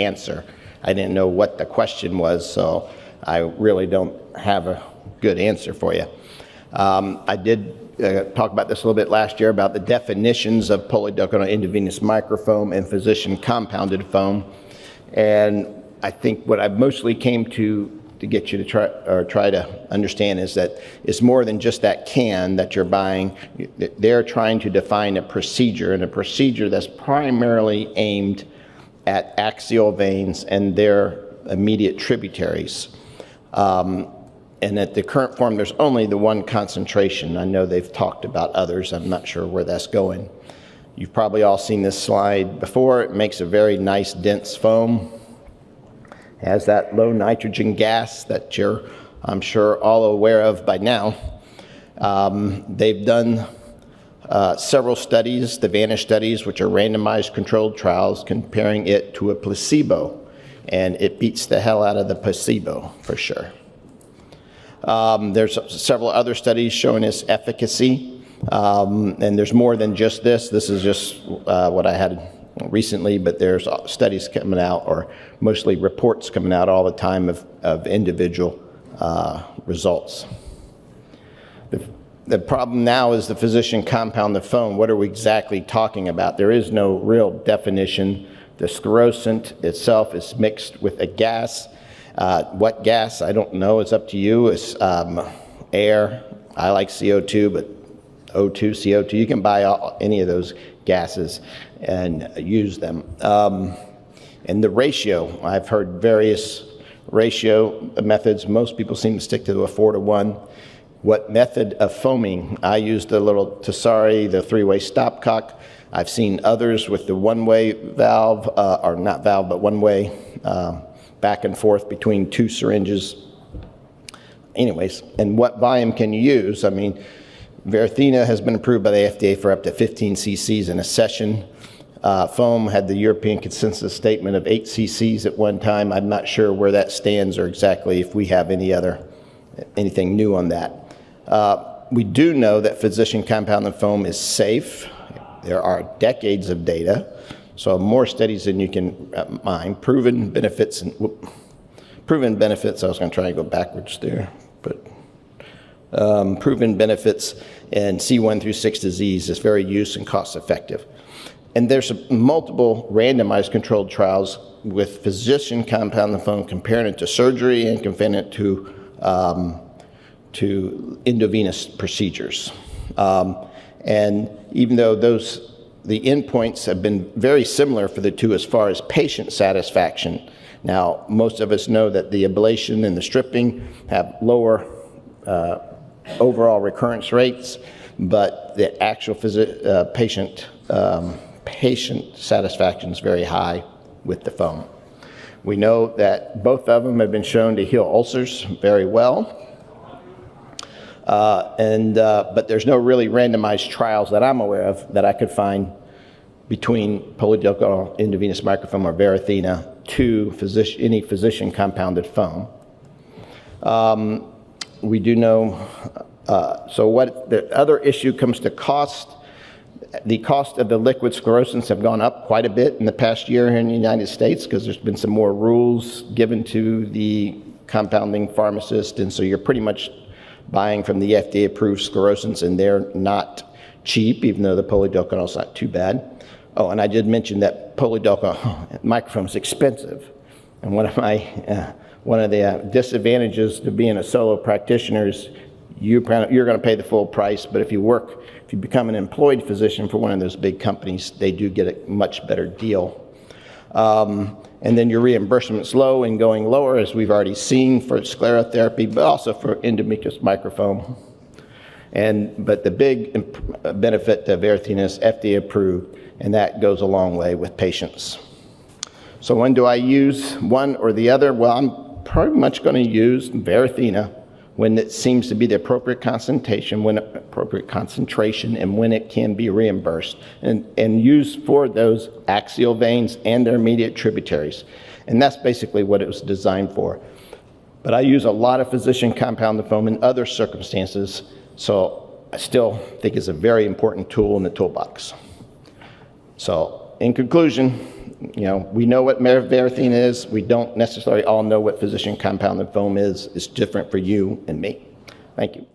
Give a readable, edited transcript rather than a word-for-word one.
answer. I didn't know what the question was, so I really don't have a good answer for you. I did talk about this a little bit last year about the definitions of polyductal intravenous microfoam and physician compounded foam. And I think what I mostly came to get you to try to understand is that it's more than just that can that you're buying. They're trying to define a procedure, and a procedure that's primarily aimed at axial veins and their immediate tributaries. And at the current form, there's only the one concentration. I know they've talked about others. I'm not sure where that's going. You've probably all seen this slide before. It makes a very nice, dense foam. It has that low nitrogen gas that you're, I'm sure, all aware of by now. They've done several studies, the VANISH studies, which are randomized controlled trials, comparing it to a placebo. And it beats the hell out of the placebo, for sure. There's several other studies showing its efficacy, and there's more than just this. This is just what I had recently, but there's studies coming out, or mostly reports coming out all the time of individual results. The problem now is the physician compound the foam. What are we exactly talking about? There is no real definition. The sclerosant itself is mixed with a gas. What gas? I don't know. It's up to you. It's air. I like CO2, but O2, CO2. You can buy any of those gases and use them. And the ratio, I've heard various ratio methods. Most people seem to stick to a 4-to-1. What method of foaming? I used the little Tessari, the 3-way stopcock. I've seen others with the one-way valve, or not valve, but one-way back and forth between 2 syringes. Anyways, and what volume can you use? I mean, Varithena has been approved by the FDA for up to 15 cc's in a session. Foam had the European consensus statement of 8 cc's at one time. I'm not sure where that stands or exactly if we have anything new on that. We do know that physician compounded foam is safe. There are decades of data, so more studies than you can mind. Proven benefits, I was going to try and go backwards there, but proven benefits in C1 through 6 disease is very use and cost effective. And there's multiple randomized controlled trials with physician compounded foam comparing it to surgery and comparing it to endovenous procedures. And even though the endpoints have been very similar for the two as far as patient satisfaction. Now, most of us know that the ablation and the stripping have lower overall recurrence rates, but the actual patient satisfaction is very high with the foam. We know that both of them have been shown to heal ulcers very well. But there's no really randomized trials that I'm aware of that I could find between polyductal intravenous microfoam or Varithena to any physician compounded foam. We do know, so what the other issue comes to cost. The cost of the liquid sclerosants have gone up quite a bit in the past year here in the United States because there's been some more rules given to the compounding pharmacist, and so you're pretty much buying from the FDA-approved sclerosants, and they're not cheap, even though the polyductal is not too bad. Oh, and I did mention that polyductal microfoam is expensive, and one of the disadvantages to being a solo practitioner is you're going to pay the full price, but if you become an employed physician for one of those big companies, they do get a much better deal. And then your reimbursement's low and going lower, as we've already seen for sclerotherapy, but also for endovenous microfoam. But the big benefit to Varithena is FDA approved, and that goes a long way with patients. So when do I use one or the other? Well, I'm pretty much going to use Varithena when it seems to be the appropriate concentration, and when it can be reimbursed, and used for those axial veins and their immediate tributaries. And that's basically what it was designed for. But I use a lot of physician compounded foam in other circumstances, so I still think it's a very important tool in the toolbox. So in conclusion, we know what varithena is. We don't necessarily all know what physician compounded foam is. It's different for you and me. Thank you.